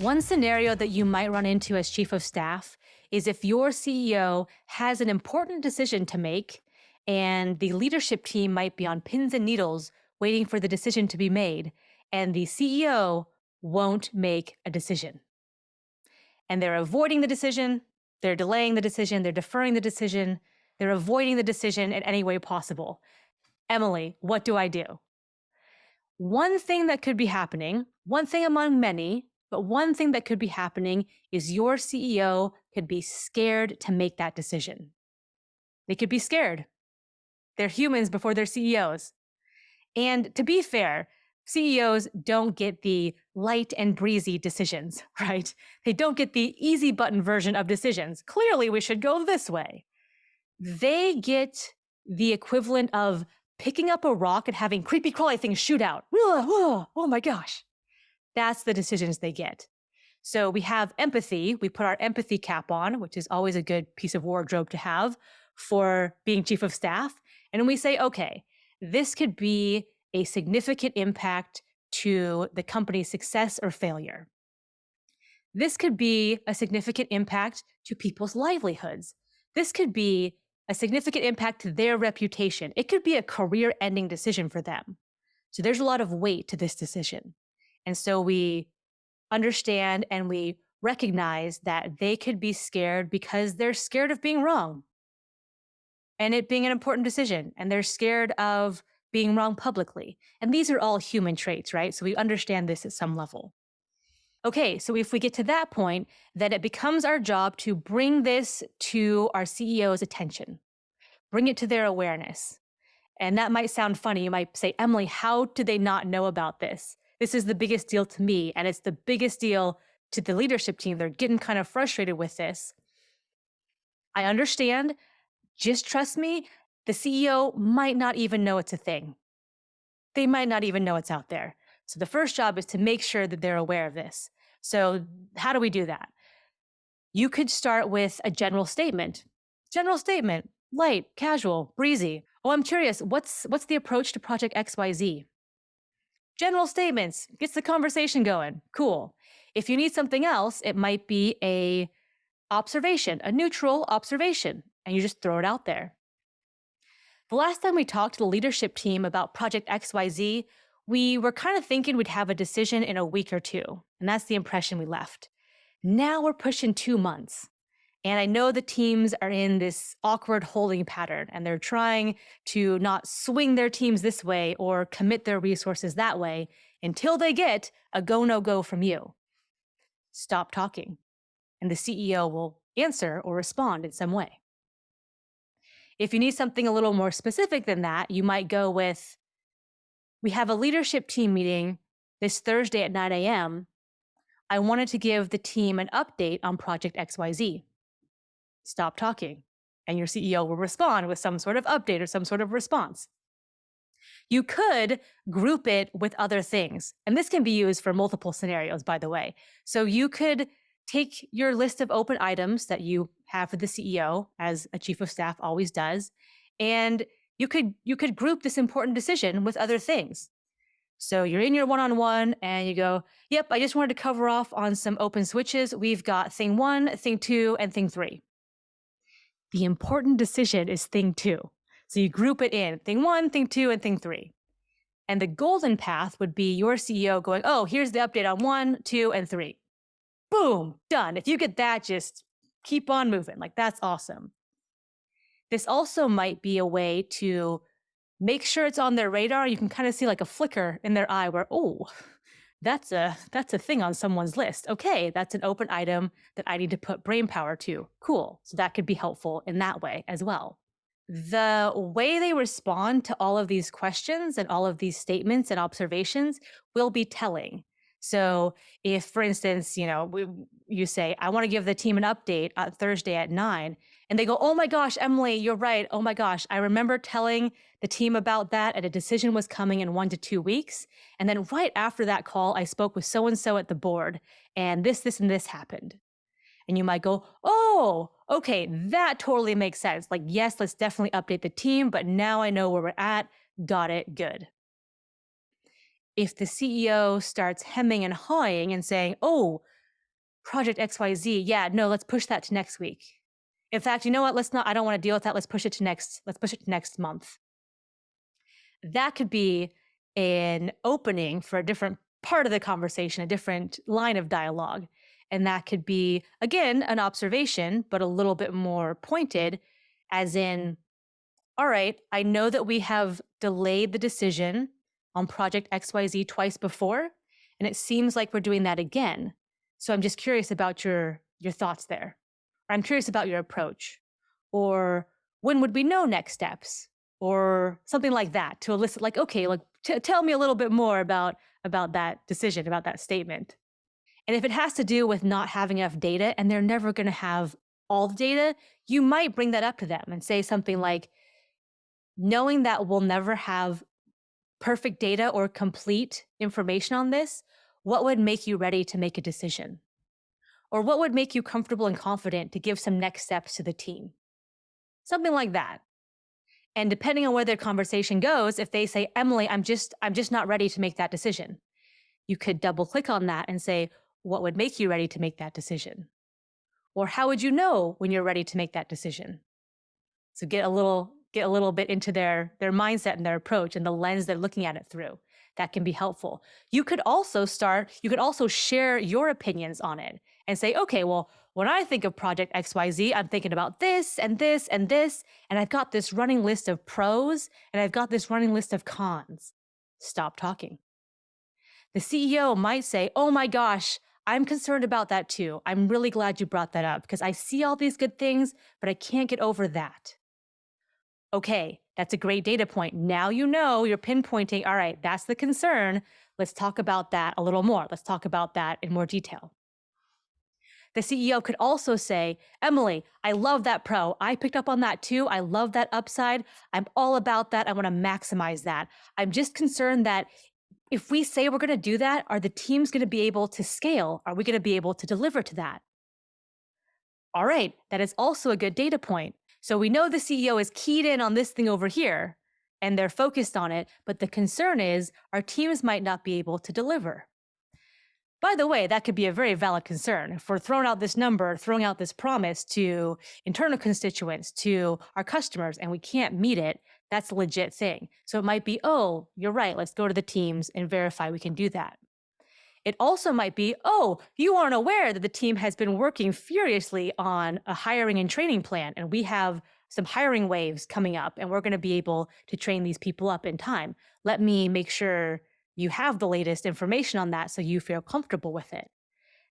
One scenario that you might run into as chief of staff is if your CEO has an important decision to make and the leadership team might be on pins and needles waiting for the decision to be made, and the CEO won't make a decision. And they're avoiding the decision, they're delaying the decision, they're deferring the decision, they're avoiding the decision in any way possible. Emily, what do I do? One thing that could be happening, one thing among many, but one thing that could be happening is your CEO could be scared to make that decision. They could be scared. They're humans before they're CEOs. And to be fair, CEOs don't get the light and breezy decisions, right? They don't get the easy button version of decisions. Clearly, we should go this way. They get the equivalent of picking up a rock and having creepy crawly things shoot out. Oh my gosh. That's the decisions they get. So we have empathy. We put our empathy cap on, which is always a good piece of wardrobe to have for being chief of staff. And we say, okay, this could be a significant impact to the company's success or failure. This could be a significant impact to people's livelihoods. This could be a significant impact to their reputation. It could be a career-ending decision for them. So there's a lot of weight to this decision. And so we understand and we recognize that they could be scared because they're scared of being wrong and it being an important decision, and they're scared of being wrong publicly. And these are all human traits, right? So we understand this at some level. Okay, so if we get to that point, then it becomes our job to bring this to our CEO's attention, bring it to their awareness. And that might sound funny. You might say, Emily, how do they not know about this? This is the biggest deal to me, and it's the biggest deal to the leadership team. They're getting kind of frustrated with this. I understand. Just trust me, the CEO might not even know it's a thing. They might not even know it's out there. So the first job is to make sure that they're aware of this. So how do we do that? You could start with a general statement. General statement, light, casual, breezy. Oh, I'm curious, what's the approach to Project XYZ? General statements, gets the conversation going. Cool. If you need something else, it might be a observation, a neutral observation, and you just throw it out there. The last time we talked to the leadership team about Project XYZ, we were kind of thinking we'd have a decision in a week or two, and that's the impression we left. Now we're pushing 2 months. And I know the teams are in this awkward holding pattern, and they're trying to not swing their teams this way or commit their resources that way until they get a go, no go from you. Stop talking, and the CEO will answer or respond in some way. If you need something a little more specific than that, you might go with, we have a leadership team meeting this Thursday at 9 a.m. I wanted to give the team an update on Project XYZ. Stop talking, and your CEO will respond with some sort of update or some sort of response. You could group it with other things, and this can be used for multiple scenarios, by the way. So you could take your list of open items that you have for the CEO, as a chief of staff always does, and you could group this important decision with other things. So you're in your one-on-one and you go, yep, I just wanted to cover off on some open switches. We've got thing 1, thing 2, and thing 3. The important decision is thing 2. So you group it in thing 1, thing 2, and thing 3. And the golden path would be your CEO going, oh, here's the update on 1, 2, and 3. Boom, done. If you get that, just keep on moving. Like, that's awesome. This also might be a way to make sure it's on their radar. You can kind of see like a flicker in their eye where, oh, that's a thing on someone's list. Okay, that's an open item that I need to put brain power to. Cool. So that could be helpful in that way as well. The way they respond to all of these questions and all of these statements and observations will be telling. So if, for instance, you say, I want to give the team an update on Thursday at 9, and they go, oh my gosh, Emily, you're right. Oh my gosh, I remember telling the team about that, and a decision was coming in 1 to 2 weeks. And then right after that call, I spoke with so-and-so at the board, and this, and this happened. And you might go, oh, okay, that totally makes sense. Like, yes, let's definitely update the team, but now I know where we're at. Got it, good. If the CEO starts hemming and hawing and saying, oh, project XYZ, yeah, no, let's push that to next week. In fact, you know what? I don't want to deal with that. Let's push it to next month. That could be an opening for a different part of the conversation, a different line of dialogue. And that could be, again, an observation, but a little bit more pointed, as in, all right, I know that we have delayed the decision on project XYZ twice before, and it seems like we're doing that again. So I'm just curious about your thoughts there. Or I'm curious about your approach. Or when would we know next steps? Or something like that to elicit, like, okay, like tell me a little bit more about that decision, about that statement. And if it has to do with not having enough data and they're never going to have all the data, you might bring that up to them and say something like, knowing that we'll never have perfect data or complete information on this, what would make you ready to make a decision? Or what would make you comfortable and confident to give some next steps to the team? Something like that. And depending on where their conversation goes, if they say, Emily, I'm just not ready to make that decision, you could double click on that and say, what would make you ready to make that decision? Or how would you know when you're ready to make that decision? So get a little bit into their mindset and their approach and the lens they're looking at it through. That can be helpful. You could also share your opinions on it and say, okay, well, when I think of project XYZ, I'm thinking about this and this and this, and I've got this running list of pros and I've got this running list of cons. Stop talking. The CEO might say, oh my gosh, I'm concerned about that too. I'm really glad you brought that up because I see all these good things, but I can't get over that. Okay, that's a great data point. Now you know you're pinpointing, all right, that's the concern. Let's talk about that a little more. Let's talk about that in more detail. The CEO could also say, Emily, I love that pro. I picked up on that too. I love that upside. I'm all about that. I want to maximize that. I'm just concerned that if we say we're going to do that, are the teams going to be able to scale? Are we going to be able to deliver to that? All right, that is also a good data point. So we know the CEO is keyed in on this thing over here and they're focused on it, but the concern is our teams might not be able to deliver. By the way, that could be a very valid concern. If we're throwing out this number, throwing out this promise to internal constituents, to our customers, and we can't meet it, that's a legit thing. So it might be, oh, you're right, let's go to the teams and verify we can do that. It also might be, oh, you aren't aware that the team has been working furiously on a hiring and training plan, and we have some hiring waves coming up, and we're going to be able to train these people up in time. Let me make sure you have the latest information on that so you feel comfortable with it.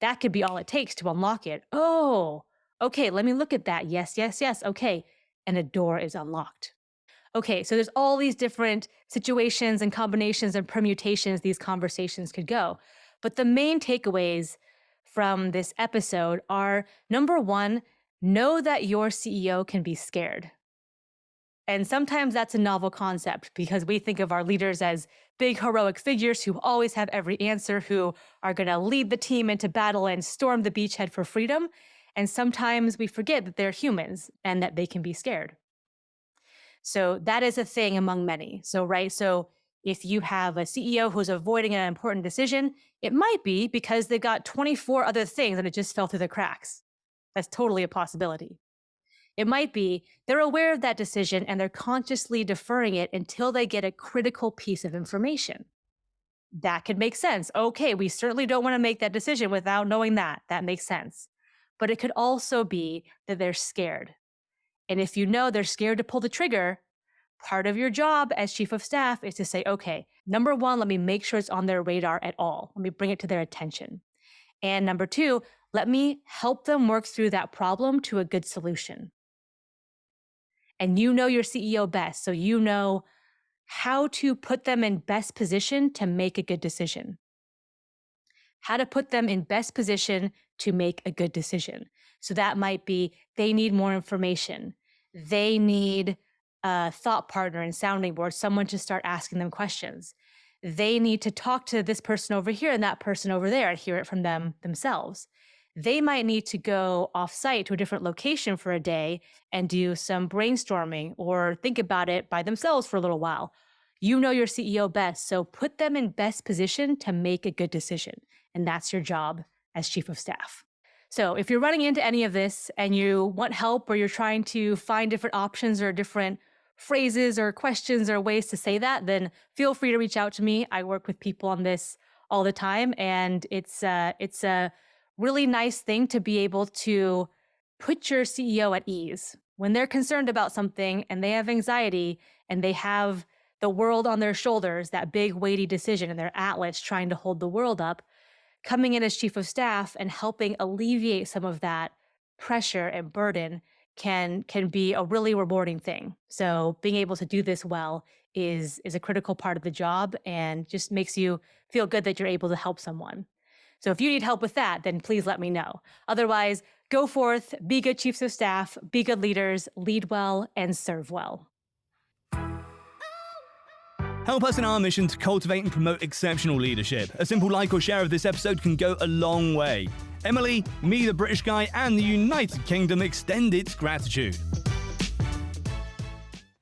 That could be all it takes to unlock it. Oh, okay, let me look at that. Yes, yes, yes. Okay. And a door is unlocked. Okay, so there's all these different situations and combinations and permutations these conversations could go. But the main takeaways from this episode are, number one, know that your CEO can be scared. And sometimes that's a novel concept because we think of our leaders as big heroic figures who always have every answer, who are going to lead the team into battle and storm the beachhead for freedom. And sometimes we forget that they're humans and that they can be scared. So that is a thing among many. So if you have a CEO who's avoiding an important decision, it might be because they've got 24 other things and it just fell through the cracks. That's totally a possibility. It might be they're aware of that decision and they're consciously deferring it until they get a critical piece of information. That could make sense. Okay, we certainly don't want to make that decision without knowing that. That makes sense. But it could also be that they're scared. And if you know they're scared to pull the trigger, part of your job as chief of staff is to say, okay, number one, let me make sure it's on their radar at all. Let me bring it to their attention. And number two, let me help them work through that problem to a good solution. And you know your CEO best, so you know how to put them in best position to make a good decision. How to put them in best position to make a good decision. So that might be they need more information. They need a thought partner and sounding board, someone to start asking them questions. They need to talk to this person over here and that person over there and hear it from them themselves. They might need to go off site to a different location for a day and do some brainstorming or think about it by themselves for a little while. You know your CEO best, so put them in best position to make a good decision. And that's your job as chief of staff. So if you're running into any of this and you want help, or you're trying to find different options or different phrases or questions or ways to say that, then feel free to reach out to me. I work with people on this all the time, and it's a really nice thing to be able to put your CEO at ease when they're concerned about something and they have anxiety and they have the world on their shoulders, that big weighty decision, and their atlas trying to hold the world up. Coming in as chief of staff and helping alleviate some of that pressure and burden can be a really rewarding thing. So being able to do this well is a critical part of the job, and just makes you feel good that you're able to help someone. So if you need help with that, then please let me know. Otherwise, go forth, be good chiefs of staff, be good leaders, lead well, and serve well. Help us in our mission to cultivate and promote exceptional leadership. A simple like or share of this episode can go a long way. Emily, me the British guy, and the United Kingdom extend its gratitude.